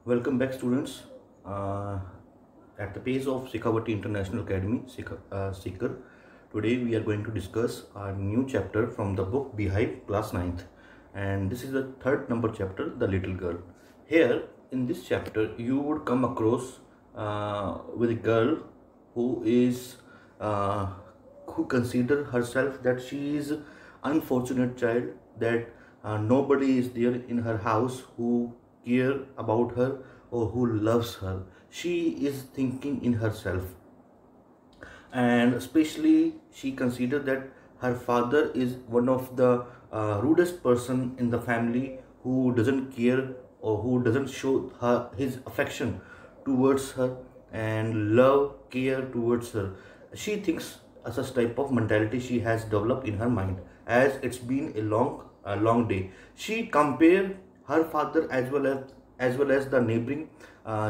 Welcome back, students. Uh, at the pace of Shekhawati International Academy, Seeker. Today we are going to discuss a new chapter from the book Beehive, class ninth, and this is the third number chapter, The Little Girl. Here in this chapter, you would come across with a girl who is who consider herself that she is unfortunate child, that nobody is there in her house who care about her or who loves her. She is thinking in herself, and especially she considered that her father is one of the rudest person in the family, who doesn't care or who doesn't show her his affection towards her and love care towards her. She thinks as such type of mentality she has developed in her mind, as it's been a long day. She compare her father as well as the neighboring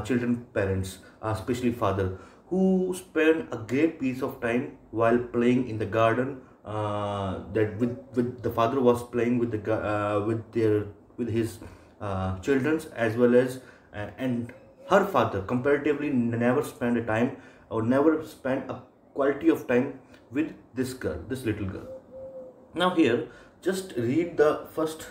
children parents, especially father, who spend a great piece of time while playing in the garden. That with the father was playing with with his childrens, as well as and her father comparatively never spent a time or never spent a quality of time with this little girl. Now here, just read the first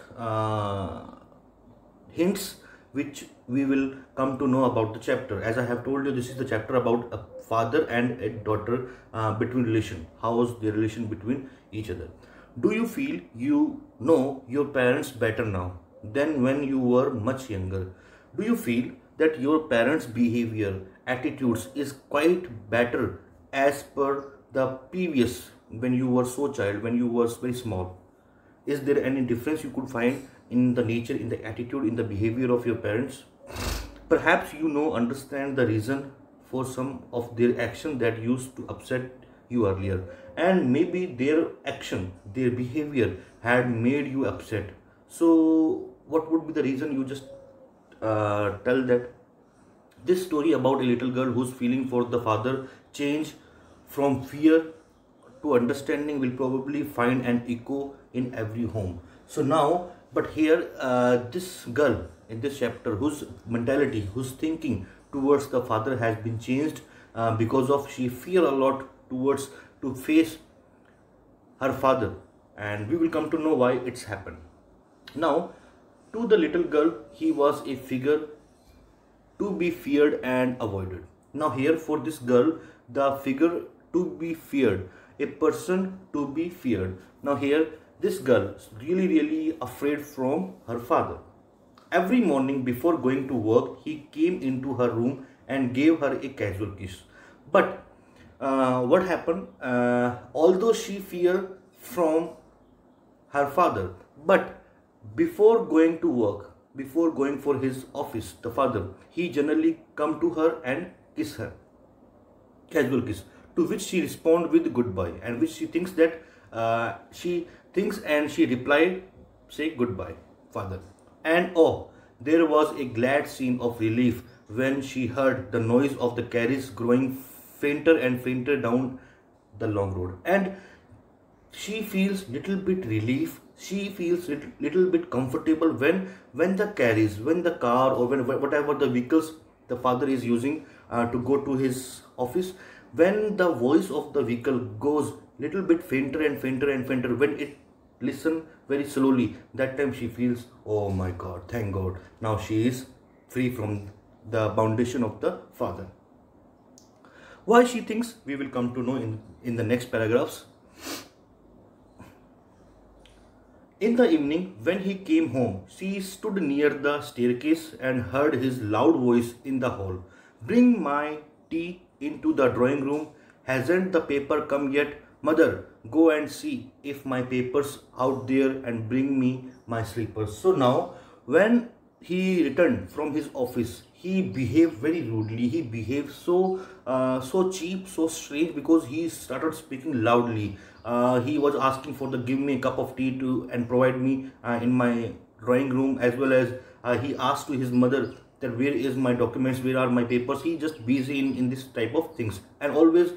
hints which we will come to know about the chapter. As I have told you, this is the chapter about a father and a daughter, between relation. How is the relation between each other? Do you feel you know your parents better now than when you were much younger? Do you feel that your parents' behavior, attitudes is quite better as per the previous when you were so child, when you were very small? Is there any difference you could find in the nature, in the attitude, in the behavior of your parents? Perhaps understand the reason for some of their action that used to upset you earlier, and maybe their action, their behavior had made you upset. So, what would be the reason? You just tell that this story about a little girl whose feeling for the father change from fear to understanding will probably find an echo in every home. So now, but here, this girl in this chapter, whose mentality, whose thinking towards the father has been changed, because of she fear a lot towards to face her father, and we will come to know why it's happened. Now, to the little girl, he was a figure to be feared and avoided. Now, here for this girl, the figure to be feared, a person to be feared. Now, here this girl is really afraid from her father. Every morning before going to work, he came into her room and gave her a casual kiss. But what happened? Although she feared from her father, but before going to work, before going for his office, the father, he generally come to her and kiss her, casual kiss, to which she respond with goodbye, and which she thinks that she thinks and she replied, say goodbye, father. And oh, there was a glad scene of relief when she heard the noise of the carriage growing fainter and fainter down the long road, and she feels little bit relief, she feels little bit comfortable when the carriage, when the car, or when whatever the vehicles the father is using to go to his office, when the voice of the vehicle goes little bit fainter and fainter and fainter, when it listen very slowly, that time she feels, oh my god, thank god, now she is free from the foundation of the father. Why she thinks, we will come to know in the next paragraphs. In the evening, when he came home, she stood near the staircase and heard his loud voice in the hall. Bring my tea into the drawing room. Hasn't the paper come yet? Mother, go and see if my paper's out there and bring me my slippers. So now, when he returned from his office, he behaved very rudely. He behaved so cheap, so strange, because he started speaking loudly. He was asking for the give me a cup of tea to and provide me in my drawing room, as well as he asked to his mother that where is my documents, where are my papers. He just busy in this type of things, and always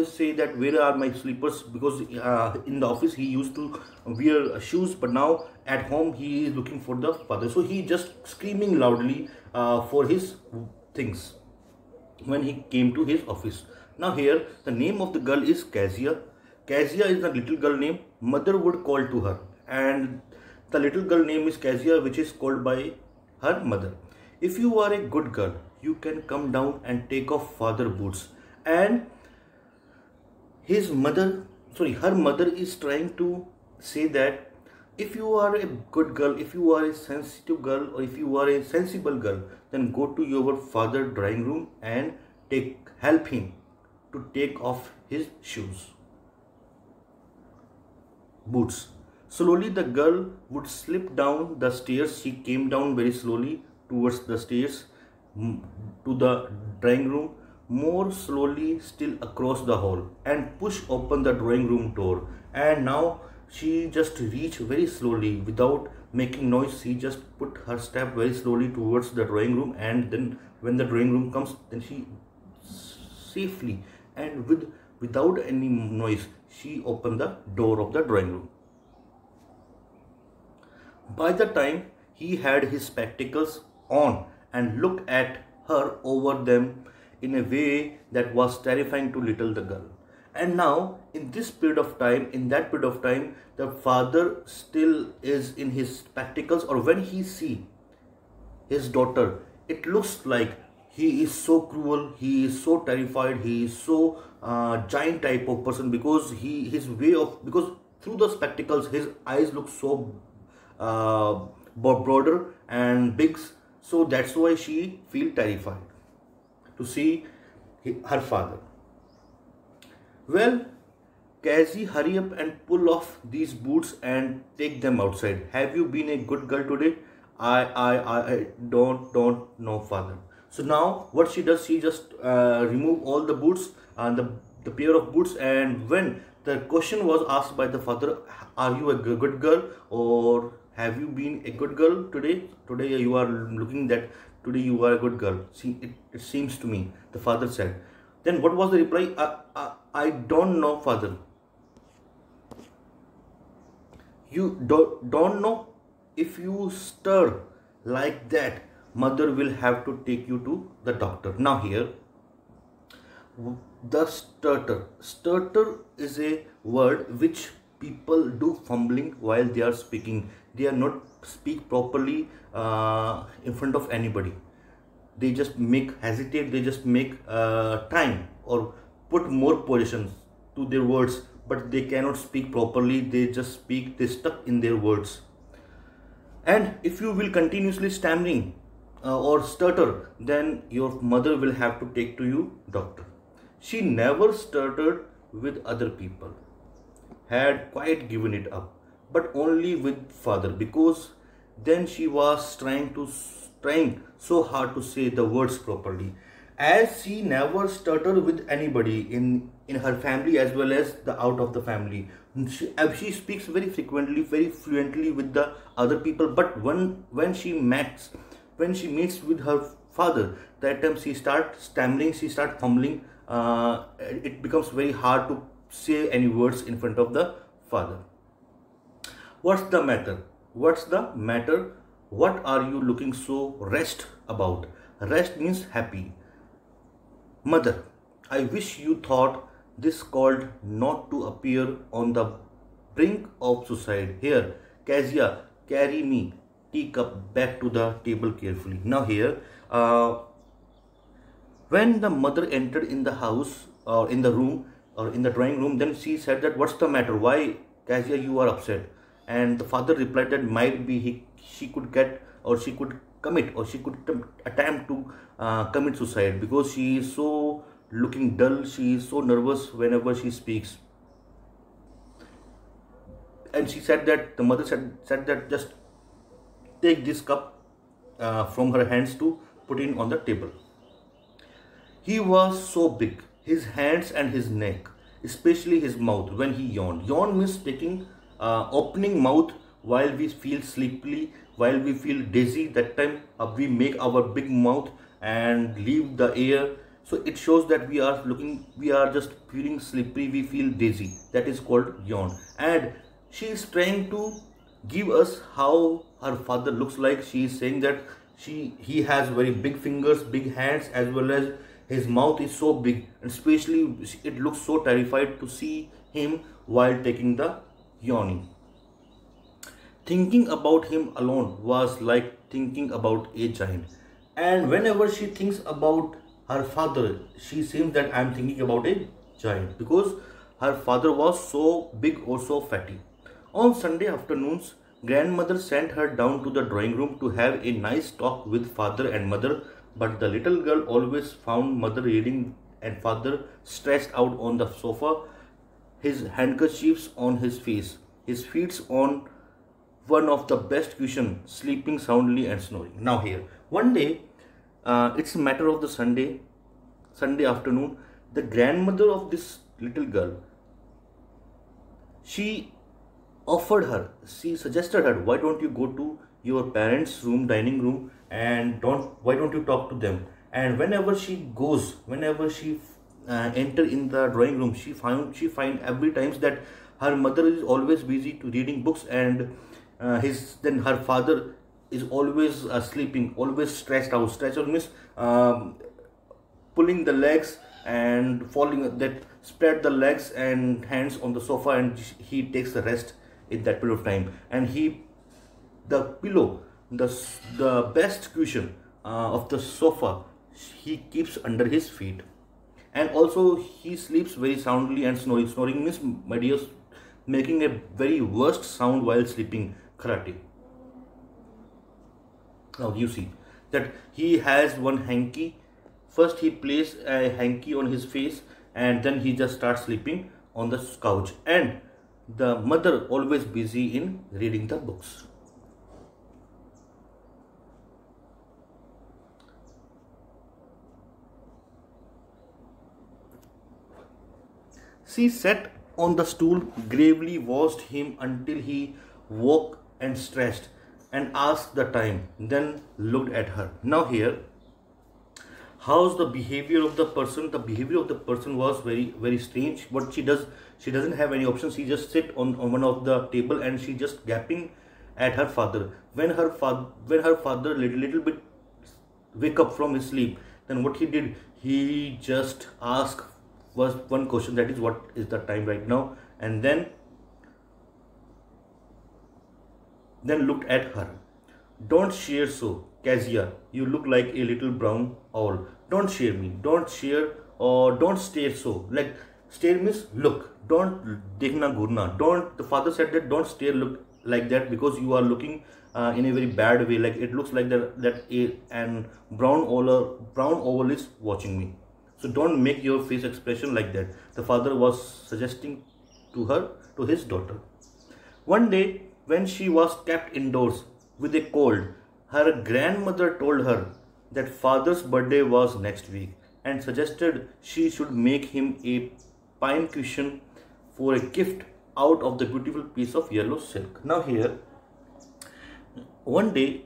say that where are my slippers, because in the office he used to wear shoes, but now at home he is looking for the father. So he just screaming loudly for his things when he came to his office. Now here the name of the girl is Kezia. Kezia is the little girl name mother would call to her, and the little girl name is Kezia, which is called by her mother. If you are a good girl, you can come down and take off father boots. And his mother, sorry, her mother is trying to say that if you are a good girl, if you are a sensitive girl, or if you are a sensible girl, then go to your father drawing room and help him to take off his shoes, boots. Slowly the girl would slip down the stairs. She came down very slowly towards the stairs to the drawing room, more slowly still across the hall, and push open the drawing room door. And now she just reached very slowly without making noise. She just put her step very slowly towards the drawing room, and then when the drawing room comes, then she safely and without any noise she opened the door of the drawing room. By the time he had his spectacles on and looked at her over them in a way that was terrifying to little the girl. And now in this period of time, in that period of time, the father still is in his spectacles, or when he see his daughter, it looks like he is so cruel, he is so terrified, he is so giant type of person, because because through the spectacles his eyes look so broader and big, so that's why she feel terrified to see her father. Well, Cassie, hurry up and pull off these boots and take them outside. Have you been a good girl today? I don't know, father. So now what she does, she just remove all the boots and the pair of boots. And when the question was asked by the father, are you a good girl, or have you been a good girl today? Today you are looking that today you are a good girl. See, it seems to me, the father said. Then what was the reply? I don't know, father. You don't know? If you stir like that, mother will have to take you to the doctor. Now here, the stutter. Stutter is a word which people do fumbling while they are speaking. They are not speak properly in front of anybody. They just make hesitate. They just make time or put more positions to their words, but they cannot speak properly. They just speak, they stuck in their words. And if you will continuously stammering or stutter, then your mother will have to take to you doctor. She never stuttered with other people, had quite given it up, but only with father, because then she was trying so hard to say the words properly. As she never stuttered with anybody in her family as well as the out of the family. She speaks very frequently, very fluently with the other people, but when she meets with her father, that time she starts stammering, she starts fumbling. It becomes very hard to say any words in front of the father. What's the matter? What's the matter? What are you looking so rest about? Rest means happy. Mother, I wish you thought this called not to appear on the brink of suicide. Here, Kezia, carry me, teacup back to the table carefully. Now here, when the mother entered in the house or in the room or in the drawing room, then she said that, what's the matter? Why, Kezia, you are upset? And the father replied that might be she could get, or she could commit, or she could attempt to commit suicide, because she is so looking dull, she is so nervous whenever she speaks. And she said that, the mother said that just take this cup from her hands to put it on the table. He was so big, his hands and his neck, especially his mouth when he yawned. Yawn means speaking, opening mouth while we feel sleepily, while we feel dizzy. That time we make our big mouth and leave the air. So it shows that we are just feeling slippery, we feel dizzy. That is called yawn. And she is trying to give us how her father looks like. She is saying that He has very big fingers, big hands, as well as his mouth is so big, and especially it looks so terrified to see him while taking the yawning. Thinking about him alone was like thinking about a giant. And whenever she thinks about her father, she seems that I'm thinking about a giant, because her father was so big or so fatty. On Sunday afternoons, grandmother sent her down to the drawing room to have a nice talk with father and mother, but the little girl always found mother reading and father stretched out on the sofa, his handkerchiefs on his face, his feet on one of the best cushion, sleeping soundly and snoring. Now here, one day, it's a matter of the Sunday afternoon, the grandmother of this little girl, she she suggested her, why don't you go to your parents' room, dining room, and why don't you talk to them? And whenever she enter in the drawing room, she find every times that her mother is always busy to reading books, and then her father is always sleeping, always stretched out means pulling the legs and falling, that spread the legs and hands on the sofa, and he takes the rest in that period of time. And the pillow, the best cushion of the sofa, he keeps under his feet, and also he sleeps very soundly and snoring means, my dears, making a very worst sound while sleeping, karate. Now you see that he has one hanky. First he places a hanky on his face, and then he just starts sleeping on the couch, and the mother always busy in reading the books. She sat on the stool, gravely watched him until he woke and stretched, and asked the time, then looked at her. Now here, how's the behavior of the person? The behavior of the person was very strange. What she does, she doesn't have any options. She just sit on one of the table, and she just gapping at her father. When her father little bit wake up from his sleep, then what he did, he just asked was one question, that is, what is the time right now? And then looked at her. Don't share so, Kezia. You look like a little brown owl. Don't share me. Don't share, or don't stare so. Like, stare means look. Don't dekhna gurna. Don't. The father said that don't stare look like that, because you are looking in a very bad way. Like, it looks like and brown owl is watching me. So don't make your face expression like that. The father was suggesting to his daughter. One day, when she was kept indoors with a cold, her grandmother told her that father's birthday was next week, and suggested she should make him a pine cushion for a gift out of the beautiful piece of yellow silk. Now here, one day,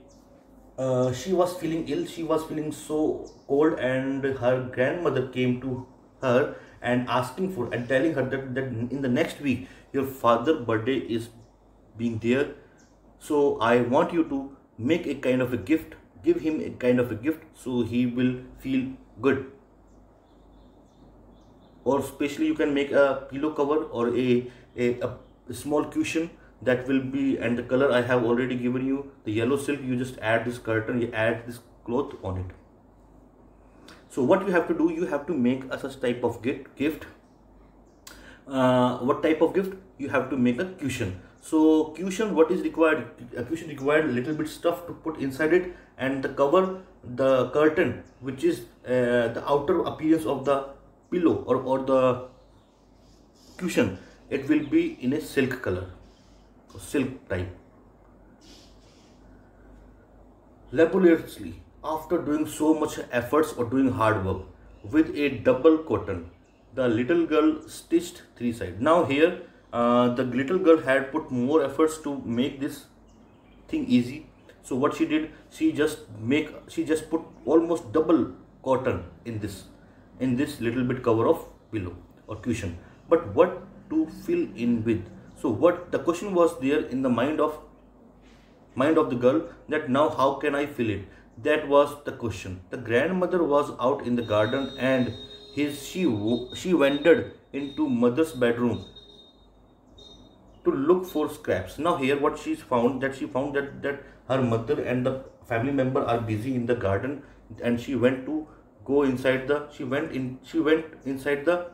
she was feeling ill, she was feeling so cold, and her grandmother came to her and asking for, and telling her that in the next week your father's birthday is being there, so I want you to make a kind of a gift, give him a kind of a gift, so he will feel good. Or especially you can make a pillow cover, or a small cushion that will be, and the color I have already given you, the yellow silk. You just add this curtain, you add this cloth on it. So what you have to do, you have to make a such type of gift. What type of gift? You have to make a cushion. So cushion, what is required? A cushion required a little bit stuff to put inside it, and the cover, the curtain, which is the outer appearance of the pillow or the cushion, it will be in a silk color, silk type. Laboriously, after doing so much efforts or doing hard work, with a double cotton, the little girl stitched 3 sides. Now here, the little girl had put more efforts to make this thing easy. So what she did, she just put almost double cotton in this little bit cover of pillow or cushion. But what to fill in with? So what the question was there in the mind of the girl, that now how can I fill it? That was the question. The grandmother was out in the garden, and she wandered into mother's bedroom to look for scraps. Now here what she found that her mother and the family member are busy in the garden, and she went to go inside the she went inside the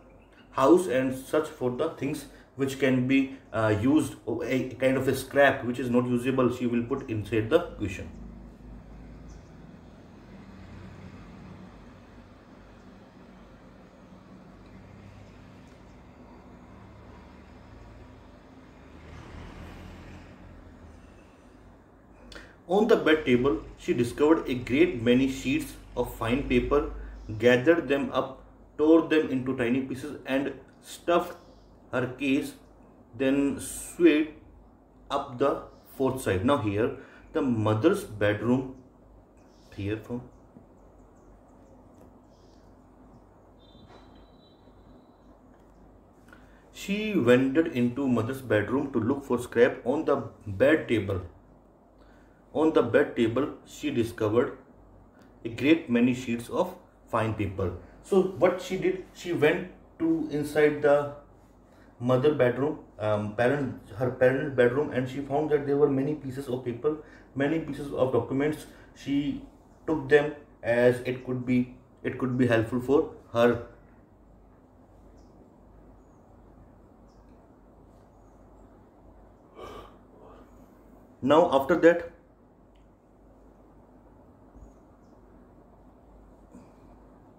house and search for the things which can be used, a kind of a scrap which is not usable, she will put inside the cushion. On the bed table, she discovered a great many sheets of fine paper, gathered them up, tore them into tiny pieces, and stuffed her case, then sewed up the fourth side. Now, here, the mother's bedroom, here from. She wandered into mother's bedroom to look for scrap on the bed table. On the bed table, she discovered a great many sheets of fine paper. So what she did, she went to inside the mother bedroom, her parent bedroom, and she found that there were many pieces of paper, many pieces of documents. She took them as it could be helpful for her. Now after that,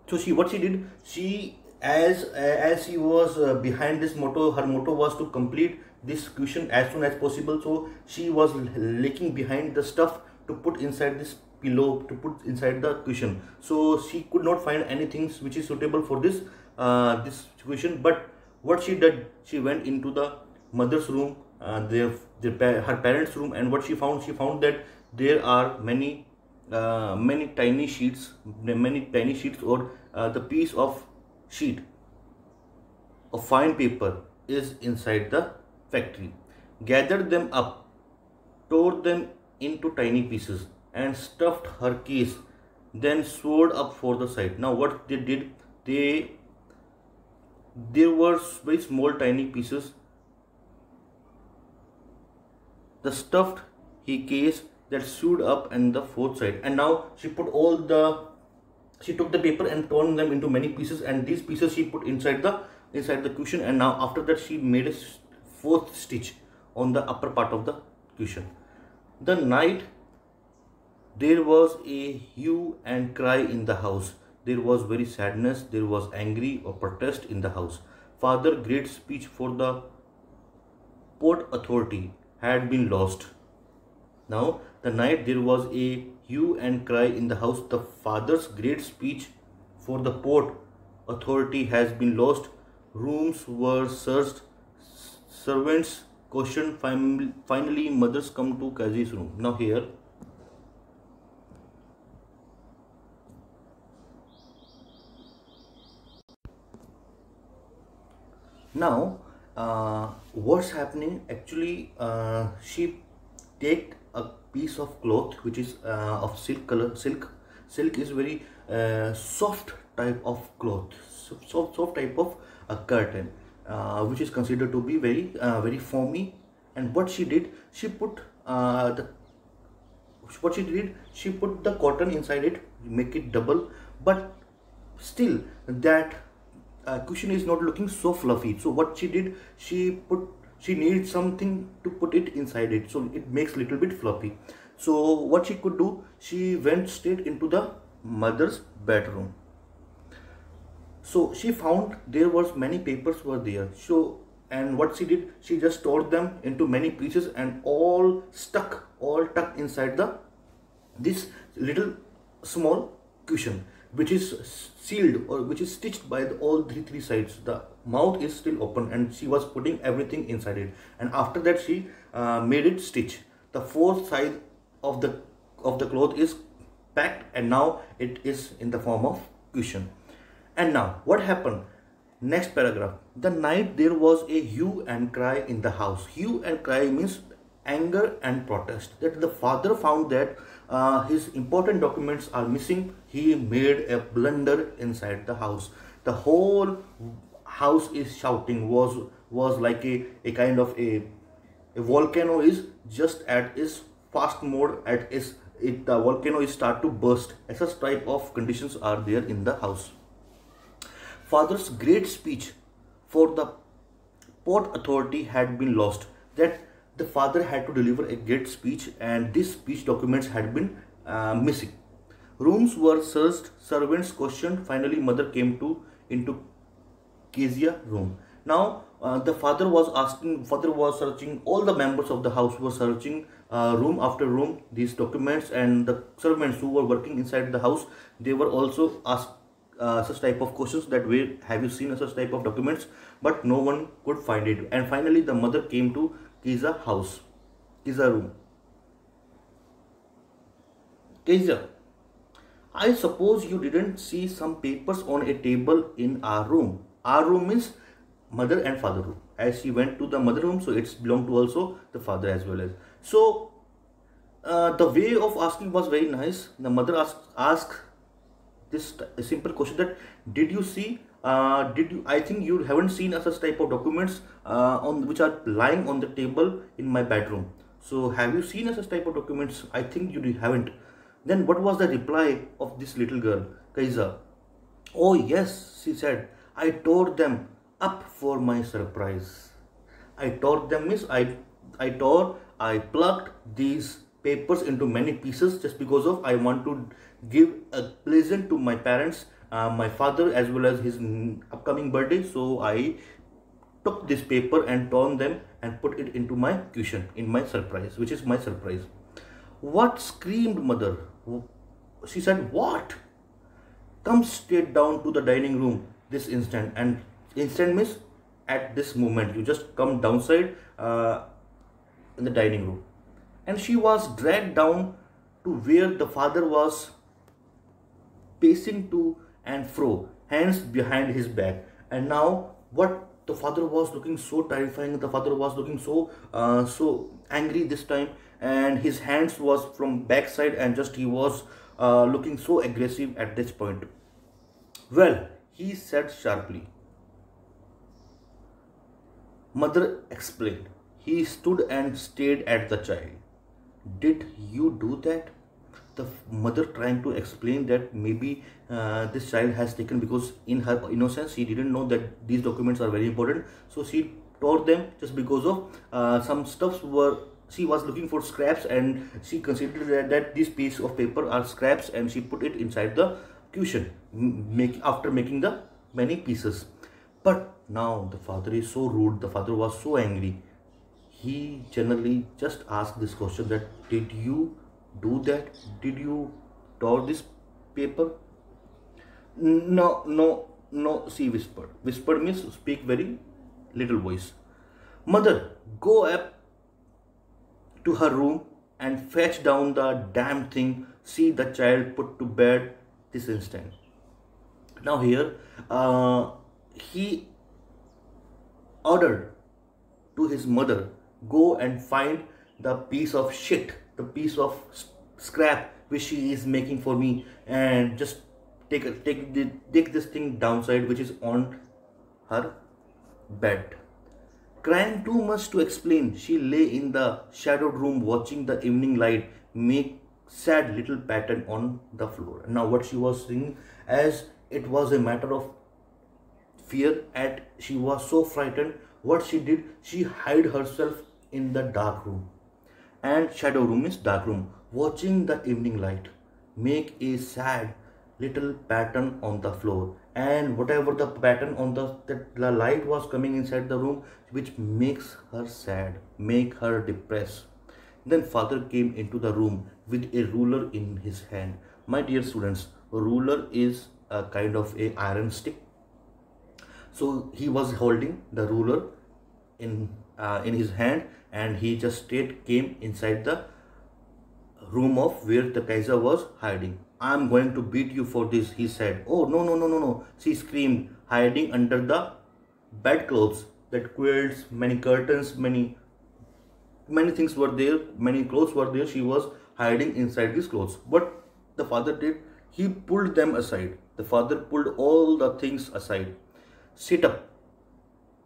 so she what she did, she as she was behind this motto, her motto was to complete this cushion as soon as possible. So she was looking behind the stuff to put inside this pillow, to put inside the cushion. So she could not find anything which is suitable for this cushion. But what she did, she went into the mother's room, her parents' room, and what she found that there are many tiny sheets, or the piece of sheet of fine paper is inside the factory. Gathered them up, tore them into tiny pieces, and stuffed her case, then sewed up for the side. Now what they did, there were very small tiny pieces. The stuffed he case that sewed up and the fourth side, and now she took the paper and torn them into many pieces, and these pieces she put inside the cushion. And now after that, she made a fourth stitch on the upper part of the cushion. The night there was a hue and cry in the house. There was very sadness, there was angry or protest in the house. Father great speech for the port authority had been lost. Now, the night there was a hue and cry in the house. The father's great speech for the port authority has been lost. Rooms were searched. Servants questioned. Finally, mothers come to Kazi's room. Now here, what's happening? Actually, she take a piece of cloth which is of silk color. Silk is very soft type of cloth, soft type of curtain, which is considered to be very foamy. And what she did, she put the cotton inside it, make it double, but still that cushion is not looking so fluffy. So what she did, she needs something to put it inside it, so it makes little bit fluffy. So what she could do, she went straight into the mother's bedroom. So she found there was many papers were there. So, and what she did, she just tore them into many pieces and all tucked inside this little small cushion, which is sealed, or which is stitched by all three sides. The mouth is still open, and she was putting everything inside it. And after that, she made it stitch. The fourth side of the cloth is packed, and now it is in the form of cushion. And now what happened? Next paragraph. The night there was a hue and cry in the house. Hue and cry means anger and protest. That the father found that His important documents are missing. He made a blunder inside the house. The whole house is shouting. Was like a kind of a volcano is just at its fast mode. At its it the volcano is start to burst. Such type of conditions are there in the house. Father's great speech for the Port Authority had been lost. That the father had to deliver a great speech, and these speech documents had been missing. Rooms were searched, servants questioned. Finally, mother came to into Kezia room. Now the father was asking, father was searching. All the members of the house were searching room after room these documents, and the servants who were working inside the house, they were also asked such type of questions, that where have you seen such type of documents, but no one could find it. And finally the mother came to Kezia house, Kezia room. Kezia, I suppose you didn't see some papers on a table in our room. Our room is mother and father room. As she went to the mother room, so it's belonged to also the father as well as. So the way of asking was very nice. The mother asked this simple question, that did you see? Did you? I think you haven't seen such type of documents on which are lying on the table in my bedroom. So have you seen such type of documents? I think you haven't. Then what was the reply of this little girl, Kaiza? Oh yes, she said. I tore them up for my surprise. I tore them means I plucked these papers into many pieces, just because of I want to give a present to my parents, my father as well as his upcoming birthday. So I took this paper and torn them and put it into my cushion in my surprise, which is my surprise. What? Screamed mother. She said, what? Come straight down to the dining room this instant. And instant means at this moment. You just come downside in the dining room. And she was dragged down to where the father was pacing to and fro, hands behind his back. And now what, the father was looking so terrifying. The father was looking so angry this time, and his hands was from backside, and just he was looking so aggressive at this point. Well, he said sharply. Mother explained. He stood and stared at the child. Did you do that? The mother trying to explain that maybe this child has taken, because in her innocence she didn't know that these documents are very important, so she tore them just because of some stuffs were, she was looking for scraps, and she considered that this piece of paper are scraps, and she put it inside the cushion after making the many pieces. But now the father is so rude, the father was so angry. He generally just asked this question, that did you do that? Did you tore this paper? No, she whispered. Whispered means speak very little voice. Mother, go up to her room and fetch down the damn thing. See the child put to bed this instant. Now here, he ordered to his mother, go and find the piece of shit, the piece of scrap which she is making for me, and just take this thing downside, which is on her bed. Crying too much to explain, she lay in the shadowed room watching the evening light make sad little pattern on the floor. Now what she was seeing, as it was a matter of fear, and she was so frightened, what she did, she hid herself in the dark room. And shadow room is dark room, watching the evening light make a sad little pattern on the floor, and whatever the pattern on the light was coming inside the room, which makes her sad, make her depressed. Then father came into the room with a ruler in his hand. My dear students, a ruler is a kind of a iron stick. So he was holding the ruler in his hand, and he just straight came inside the room of where the Kaiser was hiding. I'm going to beat you for this, he said. Oh, no, she screamed, hiding under the bedclothes. That quilts, many curtains, many things were there, many clothes were there. She was hiding inside these clothes. What the father did, he pulled them aside. The father pulled all the things aside. Sit up,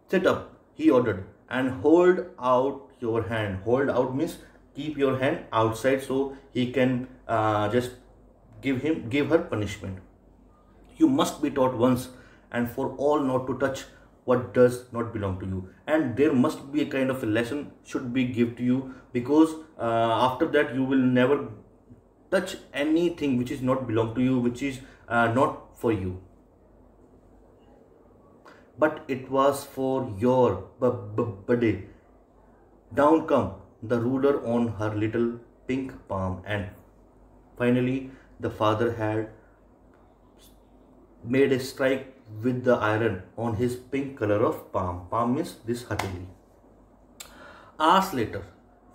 sit up, he ordered, and hold out your hand. Hold out means keep your hand outside so he can just give her punishment. You must be taught once and for all not to touch what does not belong to you, and there must be a kind of a lesson should be given to you, because after that you will never touch anything which is not belong to you, which is not for you, but it was for your birthday. Down come the ruler on her little pink palm, and finally the father had made a strike with the iron on his pink color of palm. Palm means this hateli. Hours later,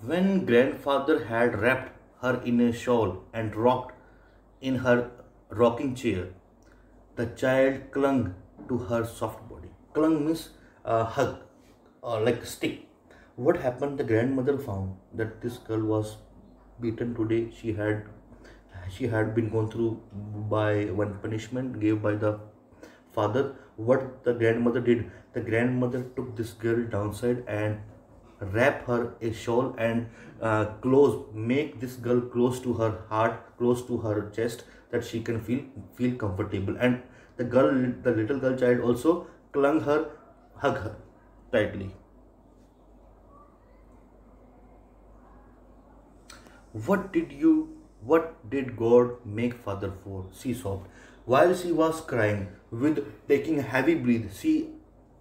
when grandfather had wrapped her in a shawl and rocked in her rocking chair, the child clung to her soft body. Clung means hug, like a stick. What happened? The grandmother found that this girl was beaten today. She had been gone through by one punishment gave by the father. What the grandmother did, the grandmother took this girl downside and wrap her a shawl and make this girl close to her heart, close to her chest, that she can feel comfortable. And the little girl child also clung her, hug her tightly. What did God make father for? She sobbed. While she was crying, with taking a heavy breath, she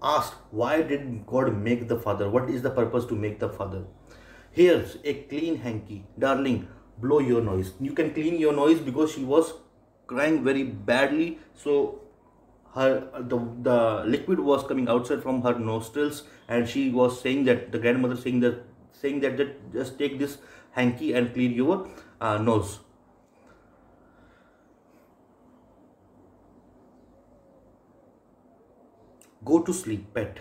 asked, why did God make the father? What is the purpose to make the father? Here's a clean hanky. Darling, blow your nose. You can clean your nose, because she was crying very badly. So the liquid was coming outside from her nostrils, and she was saying that, the grandmother saying that just take this hanky and clean your nose. Go to sleep, pet.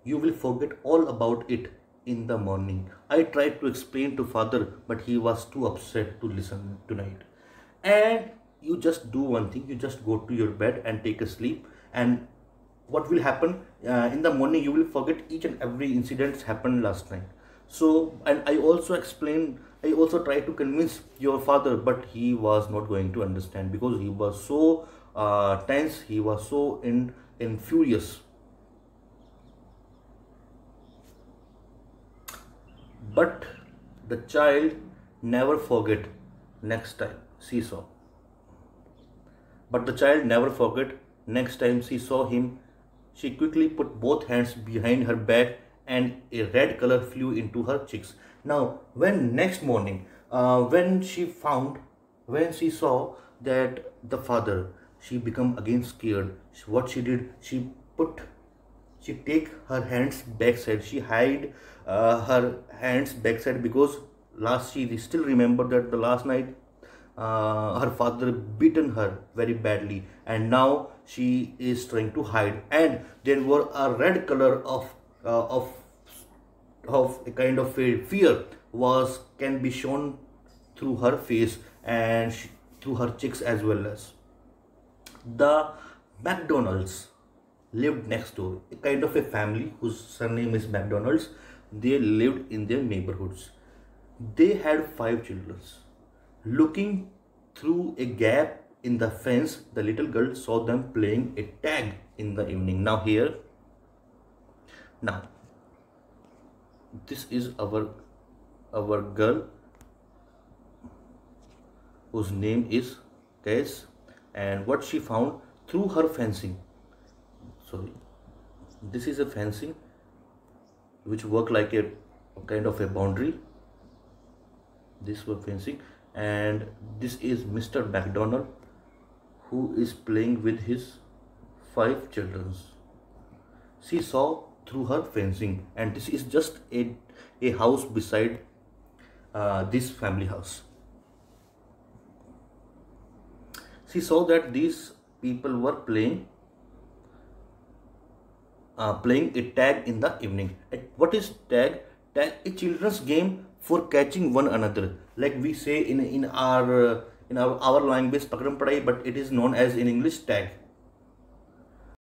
You will forget all about it in the morning. I tried to explain to father, but he was too upset to listen tonight. And you just do one thing, you just go to your bed and take a sleep, and what will happen in the morning, you will forget each and every incident happened last night. So, and I also tried to convince your father, but he was not going to understand, because he was so tense, he was so in furious. But the child never forget next time she saw. But the child never forget next time she saw him. She quickly put both hands behind her back, and a red color flew into her cheeks. Now, when next morning, when she saw that the father, she become again scared. What she did, she take her hands backside. She hide her hands backside, because she still remember that the last night her father beaten her very badly, and now she is trying to hide. And there were a red color of a kind of a fear can be shown through her face, and through her cheeks as well. As the McDonald's lived next door, a kind of a family whose surname is McDonald's. They lived in their neighborhoods. They had 5 children. Looking through a gap in the fence, the little girl saw them playing a tag in the evening. Now this is our girl, whose name is Kais, and what she found through her fencing. Sorry, this is a fencing which work like a kind of a boundary. This was fencing, and this is Mr. McDonald, who is playing with his 5 children. She saw through her fencing, and this is just a house beside this family house. She saw that these people were playing a tag in the evening. What is tag? Tag, a children's game for catching one another. like we say in our language pakadam padai, but it is known as in English tag.